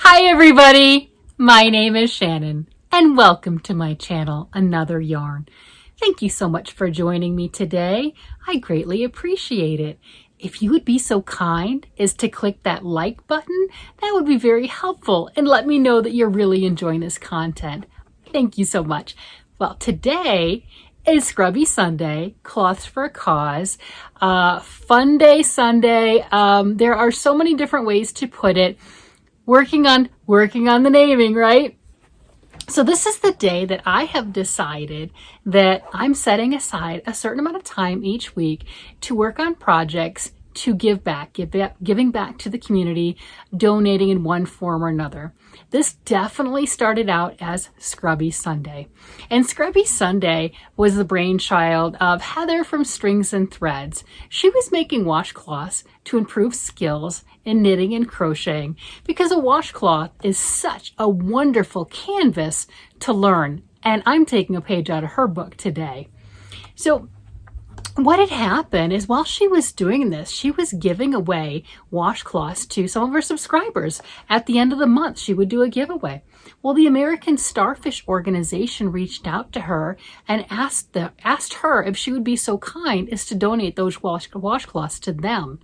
Hi everybody, my name is Shannon and welcome to my channel, Another Yarn. Thank you so much for joining me today. I greatly appreciate it. If you would be so kind as to click that like button, that would be very helpful and let me know that you're really enjoying this content. Thank you so much. Well, today is Scrubby Sunday, Cloths for a Cause, Fun Day Sunday. There are so many different ways to put it. Working on the naming, right? So this is the day that I have decided that I'm setting aside a certain amount of time each week to work on projects to giving back to the community, donating in one form or another. This definitely started out as Scrubby Sunday. And Scrubby Sunday was the brainchild of Heather from Strings and Threads. She was making washcloths to improve skills in knitting and crocheting because a washcloth is such a wonderful canvas to learn. And I'm taking a page out of her book today. So what had happened is while she was doing this, she was giving away washcloths to some of her subscribers. At the end of the month, she would do a giveaway. Well, the American Starfish Organization reached out to her and asked her if she would be so kind as to donate those washcloths to them.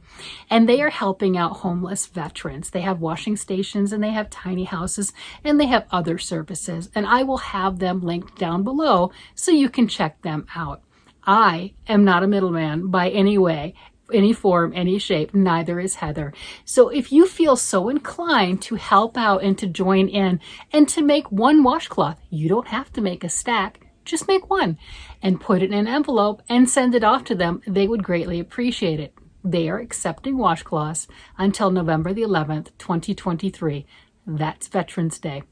And they are helping out homeless veterans. They have washing stations and they have tiny houses and they have other services. And I will have them linked down below so you can check them out. I am not a middleman by any way, any form, any shape, neither is Heather. So if you feel so inclined to help out and to join in and to make one washcloth, you don't have to make a stack, just make one and put it in an envelope and send it off to them. They would greatly appreciate it. They are accepting washcloths until November the 11th, 2023. That's Veterans Day.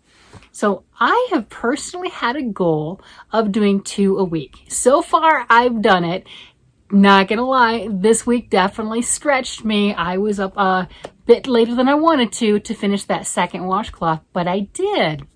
So I have personally had a goal of doing 2 a week. So far, I've done it. Not gonna lie, this week definitely stretched me. I was up a bit later than I wanted to finish that second washcloth, but I did.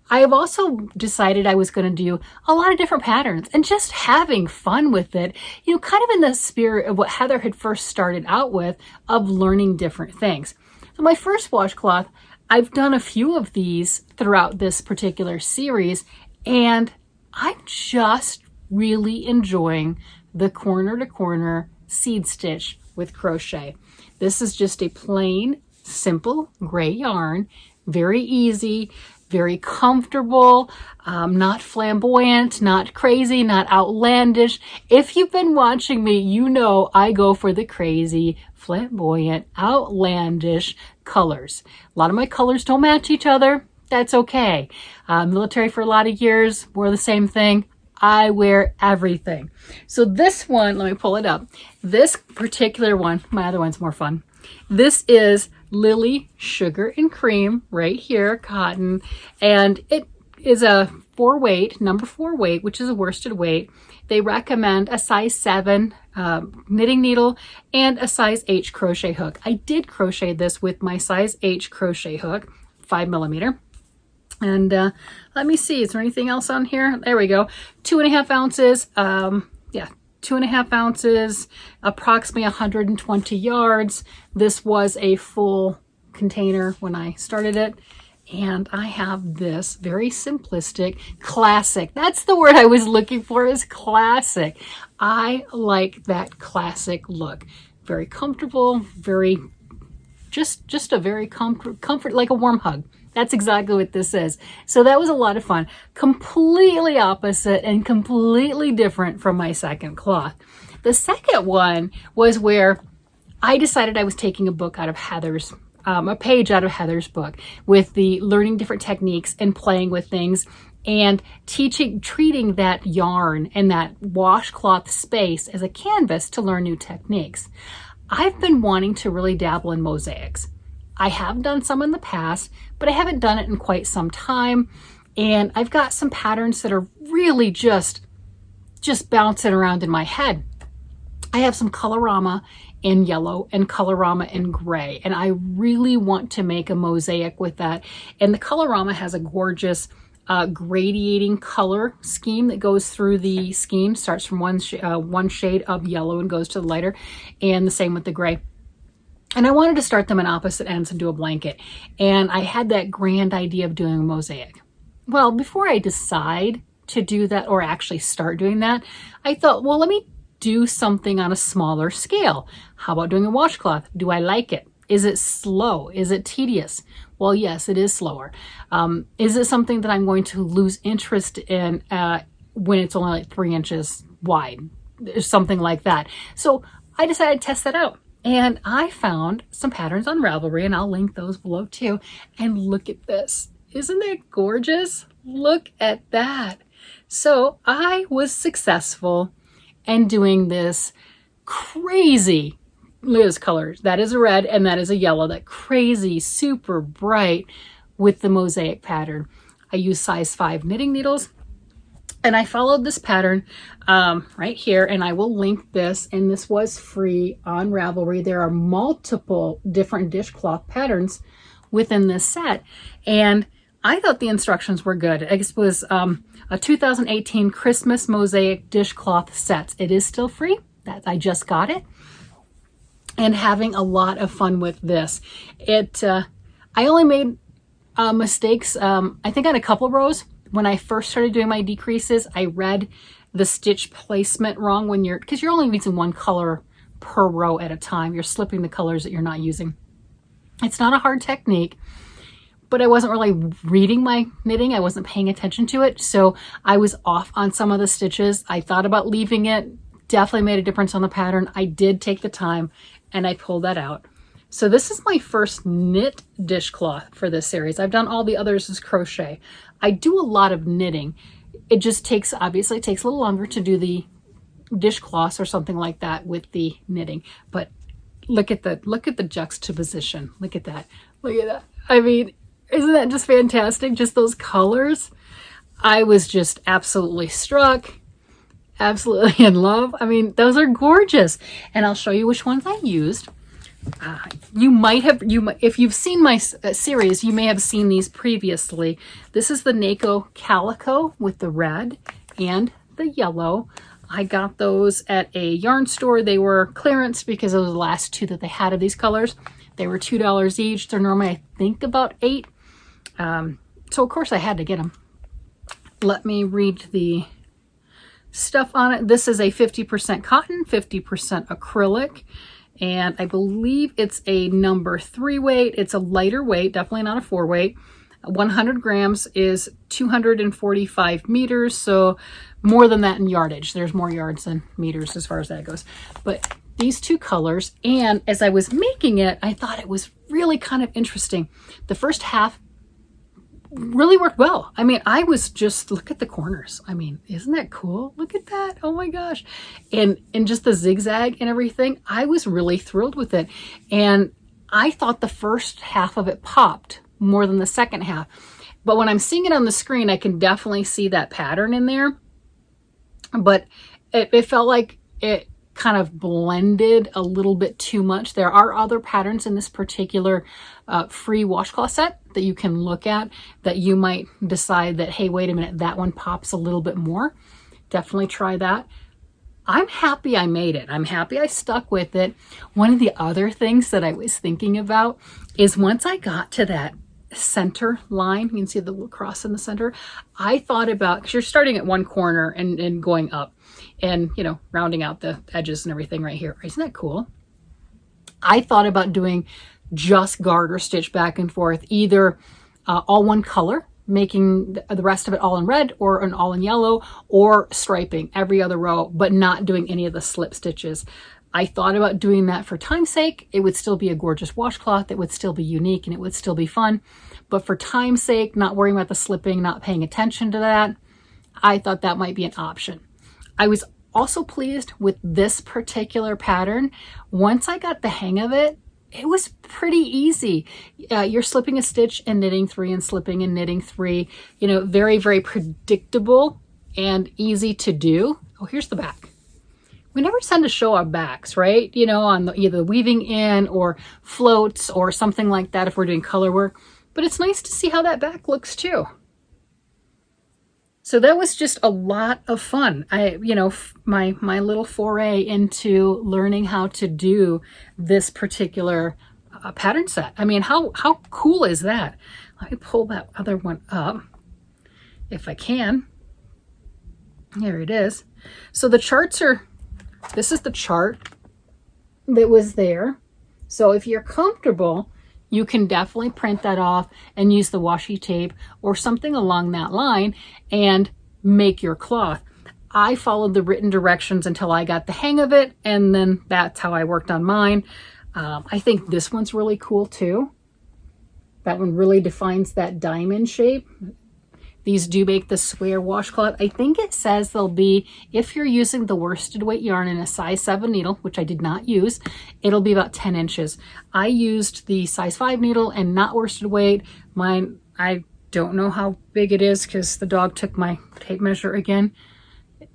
I have also decided I was going to do a lot of different patterns and just having fun with it, kind of in the spirit of what Heather had first started out with, of learning different things. So my first washcloth, I've done a few of these throughout this particular series, and I'm just really enjoying the corner to corner seed stitch with crochet. This is just a plain, simple gray yarn, very easy, very comfortable, not flamboyant, not crazy, not outlandish. If you've been watching me, you know I go for the crazy, flamboyant, outlandish colors. A lot of my colors don't match each other. That's okay. Military for a lot of years, wore the same thing. I wear everything. So this one, let me pull it up. This particular one, my other one's more fun. This is Lily Sugar and Cream right here, cotton, and it is a 4 weight, number 4 weight, which is a worsted weight. They recommend a size 7 knitting needle and a size H crochet hook. I did crochet this with my size H crochet hook, 5mm. And let me see, is there anything else on here? There we go. 2.5 ounces. 2.5 ounces, approximately 120 yards. This was a full container when I started it. And I have this very simplistic, classic. That's the word I was looking for, is classic. I like that classic look. Very comfortable, very, just a very comfort, like a warm hug. That's exactly what this is. So that was a lot of fun. Completely opposite and completely different from my second cloth. The second one was where I decided I was taking a book out of Heather's, a page out of Heather's book, with the learning different techniques and playing with things and treating that yarn and that washcloth space as a canvas to learn new techniques. I've been wanting to really dabble in mosaics. I have done some in the past, but I haven't done it in quite some time. And I've got some patterns that are really just bouncing around in my head. I have some Colorama in yellow and Colorama in gray, and I really want to make a mosaic with that. And the Colorama has a gorgeous gradiating color scheme that goes through the scheme, starts from one shade of yellow and goes to the lighter, and the same with the gray. And I wanted to start them in opposite ends and do a blanket. And I had that grand idea of doing a mosaic. Well, before I decide to do that or actually start doing that, I thought, well, let me do something on a smaller scale. How about doing a washcloth? Do I like it? Is it slow? Is it tedious? Well, yes, it is slower. Is it something that I'm going to lose interest in when it's only like 3 inches wide? Something like that. So I decided to test that out. And I found some patterns on Ravelry, and I'll link those below too. And look at this. Isn't that gorgeous? Look at that. So I was successful in doing this crazy, look at those colors. That is a red and that is a yellow. That crazy, super bright with the mosaic pattern. I used size 5 knitting needles. And I followed this pattern right here, and I will link this, and this was free on Ravelry. There are multiple different dishcloth patterns within this set, and I thought the instructions were good. It was a 2018 Christmas Mosaic Dishcloth sets. It is still free. I just got it, and having a lot of fun with this. I only made mistakes, I think on a couple rows. When I first started doing my decreases, I read the stitch placement wrong because you're only using one color per row at a time. You're slipping the colors that you're not using. It's not a hard technique, but I wasn't really reading my knitting. I wasn't paying attention to it. So I was off on some of the stitches. I thought about leaving it. Definitely made a difference on the pattern. I did take the time and I pulled that out. So this is my first knit dishcloth for this series. I've done all the others as crochet. I do a lot of knitting. It just obviously takes a little longer to do the dishcloths or something like that with the knitting. But look at the juxtaposition. Look at that. Look at that. I mean, isn't that just fantastic? Just those colors. I was just absolutely struck, absolutely in love. I mean, those are gorgeous. And I'll show you which ones I used. If you've seen my series, you may have seen these previously. This is the NACO Calico with the red and the yellow. I got those at a yarn store. They were clearance because those were the last 2 that they had of these colors. They were $2 each. They're normally, I think, about $8. So of course I had to get them. Let me read the stuff on it. This is a 50% cotton, 50% acrylic. And I believe it's a number 3 weight. It's a lighter weight, definitely not a 4 weight. 100 grams is 245 meters, so more than that in yardage. There's more yards than meters as far as that goes. But these 2 colors, and as I was making it, I thought it was really kind of interesting. The first half really worked well. I mean, I was just, look at the corners. I mean, isn't that cool? Look at that. Oh my gosh. And just the zigzag and everything, I was really thrilled with it. And I thought the first half of it popped more than the second half. But when I'm seeing it on the screen, I can definitely see that pattern in there. But it felt like it kind of blended a little bit too much. There are other patterns in this particular free washcloth set that you can look at that you might decide that, hey, wait a minute, that one pops a little bit more. Definitely try that. I'm happy I made it. I'm happy I stuck with it. One of the other things that I was thinking about is once I got to that center line, you can see the little cross in the center, I thought about, because you're starting at one corner and going up and, you know, rounding out the edges and everything right here. Isn't that cool? I thought about doing just garter stitch back and forth, either all one color, making the rest of it all in red or an all in yellow, or striping every other row, but not doing any of the slip stitches. I thought about doing that for time's sake. It would still be a gorgeous washcloth. It would still be unique and it would still be fun. But for time's sake, not worrying about the slipping, not paying attention to that, I thought that might be an option. I was also pleased with this particular pattern. Once I got the hang of it, it was pretty easy. You're slipping a stitch and knitting 3 and slipping and knitting 3. You know, very, very predictable and easy to do. Oh, here's the back. We never tend to show our backs, right? You know, on either weaving in or floats or something like that if we're doing color work. But it's nice to see how that back looks too. So that was just a lot of fun. My little foray into learning how to do this particular pattern set. I mean, how cool is that? Let me pull that other one up if I can. Here it is. So the charts are, this is the chart that was there. So if you're comfortable, you can definitely print that off and use the washi tape or something along that line and make your cloth. I followed the written directions until I got the hang of it, and then that's how I worked on mine. I think this one's really cool too. That one really defines that diamond shape. These do make the square washcloth. I think it says they'll be, if you're using the worsted weight yarn in a size 7 needle, which I did not use, it'll be about 10 inches. I used the size 5 needle and not worsted weight. Mine, I don't know how big it is because the dog took my tape measure again.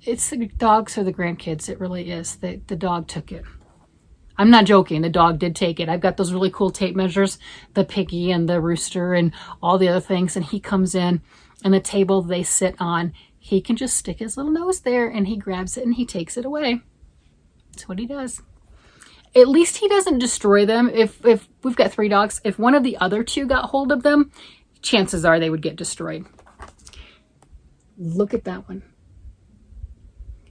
It's the dogs or the grandkids. It really is. The dog took it. I'm not joking. The dog did take it. I've got those really cool tape measures, the piggy and the rooster and all the other things. And he comes in, and the table they sit on, he can just stick his little nose there and he grabs it and he takes it away. That's what he does. At least he doesn't destroy them. If we've got 3 dogs, if one of the other 2 got hold of them, chances are they would get destroyed. Look at that one.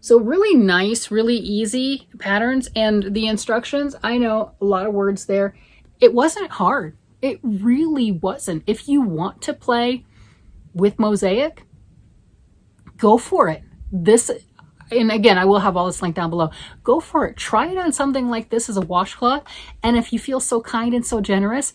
So really nice, really easy patterns, and the instructions, I know a lot of words there. It wasn't hard. It really wasn't. If you want to play with Mosaic, go for it. This, and again, I will have all this linked down below. Go for it. Try it on something like this as a washcloth. And if you feel so kind and so generous,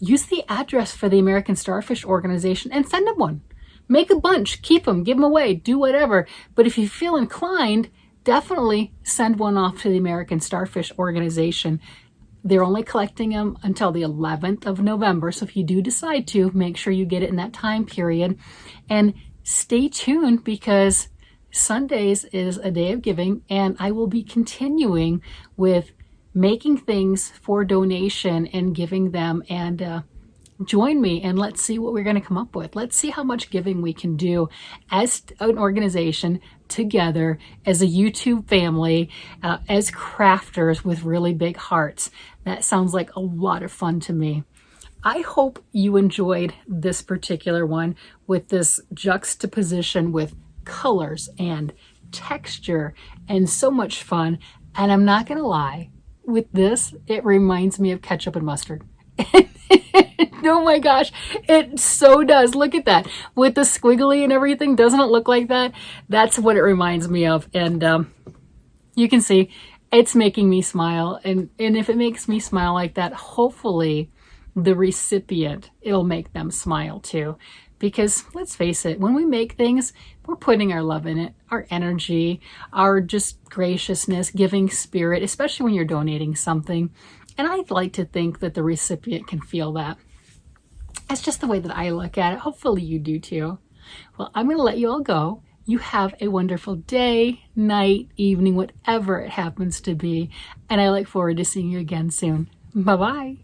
use the address for the American Starfish Organization and send them one. Make a bunch, keep them, give them away, do whatever. But if you feel inclined, definitely send one off to the American Starfish Organization. They're only collecting them until the 11th of November. So if you do decide to, make sure you get it in that time period. And stay tuned because Sundays is a day of giving, and I will be continuing with making things for donation and giving them. And join me and let's see what we're going to come up with. Let's see how much giving we can do as an organization together, as a YouTube family, as crafters with really big hearts. That sounds like a lot of fun to me. I hope you enjoyed this particular one with this juxtaposition with colors and texture and so much fun. And I'm not going to lie, with this, it reminds me of ketchup and mustard. Oh my gosh, it so does. Look at that. With the squiggly and everything, doesn't it look like that? That's what it reminds me of. And you can see it's making me smile. And if it makes me smile like that, hopefully the recipient, it'll make them smile too. Because let's face it, when we make things, we're putting our love in it, our energy, our just graciousness, giving spirit, especially when you're donating something. And I'd like to think that the recipient can feel that. That's just the way that I look at it. Hopefully you do too. Well, I'm going to let you all go. You have a wonderful day, night, evening, whatever it happens to be. And I look forward to seeing you again soon. Bye-bye.